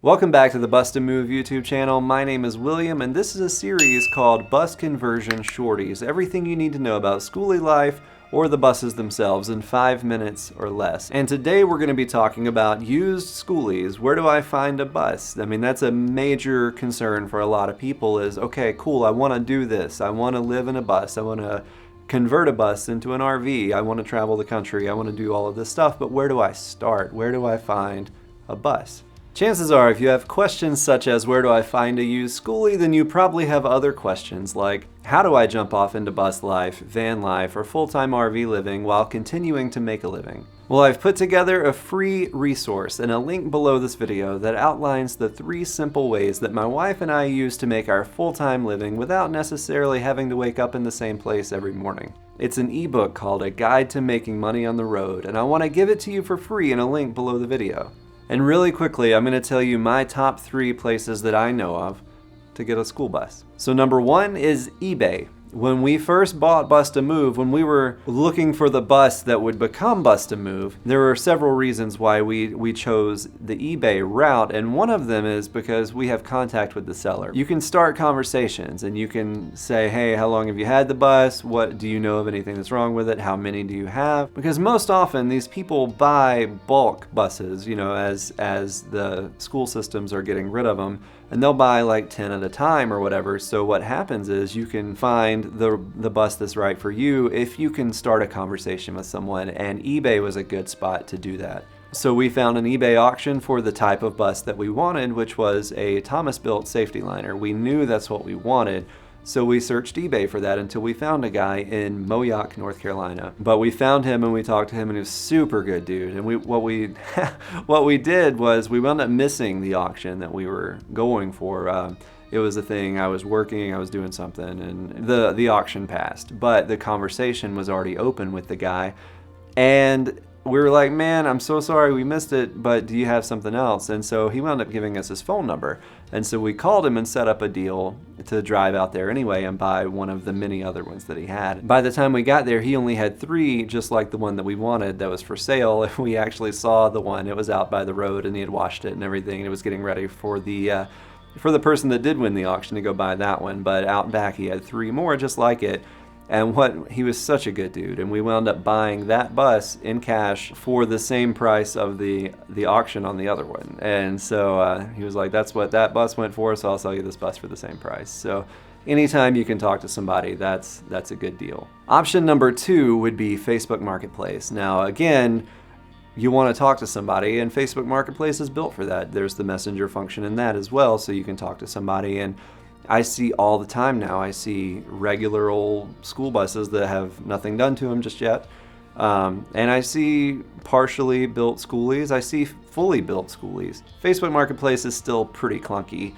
Welcome back to the Bust a Move YouTube channel. My name is William, and this is a series called Bus Conversion Shorties. Everything you need to know about schooly life or the buses themselves in 5 minutes or less. And today we're going to be talking about used schoolies. Where do I find a bus? I mean, that's a major concern for a lot of people is, okay, cool, I want to do this. I want to live in a bus. I want to convert a bus into an RV. I want to travel the country. I want to do all of this stuff, but where do I start? Where do I find a bus? Chances are, if you have questions such as where do I find a used schoolie, then you probably have other questions like how do I jump off into bus life, van life, or full-time RV living while continuing to make a living? Well, I've put together a free resource and a link below this video that outlines the 3 simple ways that my wife and I use to make our full-time living without necessarily having to wake up in the same place every morning. It's an ebook called A Guide to Making Money on the Road, and I want to give it to you for free in a link below the video. And really quickly, I'm going to tell you my top 3 places that I know of to get a school bus. So number 1 is eBay. When we first bought Bust a Move, when we were looking for the bus that would become Bust a Move, there were several reasons why we chose the eBay route, and one of them is because we have contact with the seller. You can start conversations and you can say, hey, how long have you had the bus? What do you know of anything that's wrong with it? How many do you have? Because most often these people buy bulk buses, you know, as the school systems are getting rid of them, and they'll buy like 10 at a time or whatever. So what happens is you can find the bus that's right for you if you can start a conversation with someone, and eBay was a good spot to do that. So we found an eBay auction for the type of bus that we wanted, which was a Thomas-built safety liner. We knew that's what we wanted, so we searched eBay for that until we found a guy in Moyock, North Carolina. But we found him and we talked to him, and he was a super good dude. And what we did was we wound up missing the auction that we were going for. It was a thing, I was working, I was doing something, and the auction passed. But the conversation was already open with the guy, and we were like, man, I'm so sorry we missed it, but do you have something else? And so he wound up giving us his phone number. And so we called him and set up a deal to drive out there anyway and buy one of the many other ones that he had. By the time we got there, he only had 3, just like the one that we wanted that was for sale. We actually saw the one, it was out by the road, and he had washed it and everything, and it was getting ready for the person that did win the auction to go buy that one. But out back he had 3 more just like it. And he was such a good dude, and we wound up buying that bus in cash for the same price of the auction on the other one. And so he was like, that's what that bus went for, so I'll sell you this bus for the same price. So anytime you can talk to somebody, that's a good deal. Option number 2 would be Facebook Marketplace. Now again, you want to talk to somebody, and Facebook Marketplace is built for that. There's the messenger function in that as well, so you can talk to somebody. And I see all the time now, I see regular old school buses that have nothing done to them just yet. And I see partially built schoolies. I see fully built schoolies. Facebook Marketplace is still pretty clunky.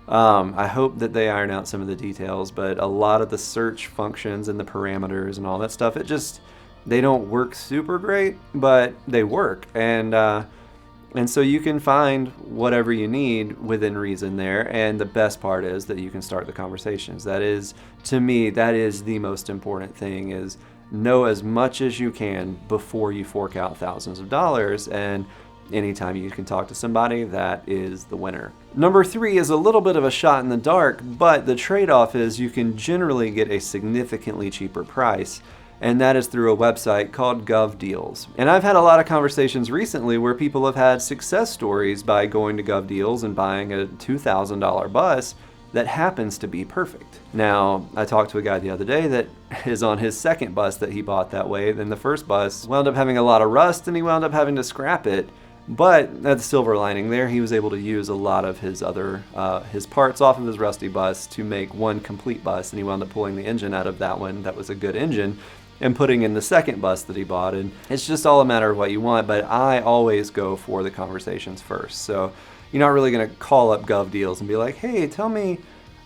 I hope that they iron out some of the details, but a lot of the search functions and the parameters and all that stuff, they don't work super great, but they work. And so you can find whatever you need within reason there, and the best part is that you can start the conversations. That is, to me, that is the most important thing, is know as much as you can before you fork out thousands of dollars, and anytime you can talk to somebody, that is the winner. Number 3 is a little bit of a shot in the dark, but the trade-off is you can generally get a significantly cheaper price, and that is through a website called Gov Deals. And I've had a lot of conversations recently where people have had success stories by going to Gov Deals and buying a $2,000 bus that happens to be perfect. Now, I talked to a guy the other day that is on his second bus that he bought that way. Then the first bus wound up having a lot of rust, and he wound up having to scrap it. But at the silver lining there, he was able to use a lot of his his parts off of his rusty bus to make one complete bus, and he wound up pulling the engine out of that one that was a good engine and putting in the second bus that he bought. And it's just all a matter of what you want, but I always go for the conversations first. So you're not really going to call up Gov Deals and be like, hey, tell me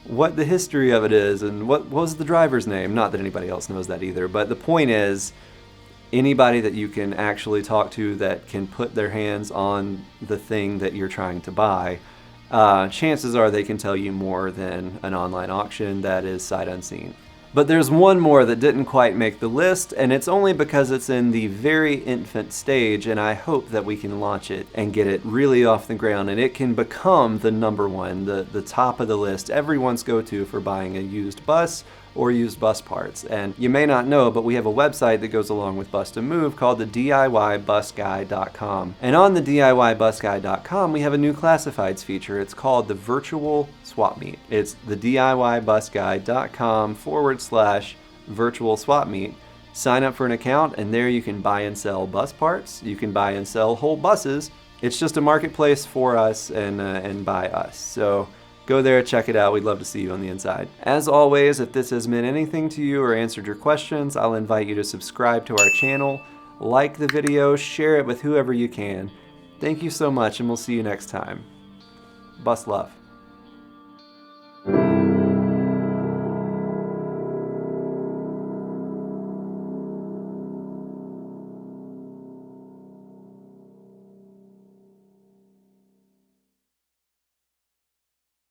what the history of it is and what was the driver's name. Not that anybody else knows that either, but the point is, anybody that you can actually talk to that can put their hands on the thing that you're trying to buy, chances are they can tell you more than an online auction that is sight unseen. But there's one more that didn't quite make the list, and it's only because it's in the very infant stage, and I hope that we can launch it and get it really off the ground, and it can become the number one, the top of the list, everyone's go-to for buying a used bus or used bus parts. And you may not know, but we have a website that goes along with Bust a Move called the DIYBusGuy.com. And on the DIYBusGuy.com, we have a new classifieds feature. It's called the Virtual Swap Meet. It's the DIYBusGuy.com/virtual swap meet. Sign up for an account, and there you can buy and sell bus parts. You can buy and sell whole buses. It's just a marketplace for us and by us. So go there, check it out. We'd love to see you on the inside. As always, if this has meant anything to you or answered your questions, I'll invite you to subscribe to our channel, like the video, share it with whoever you can. Thank you so much, and we'll see you next time. Bus love.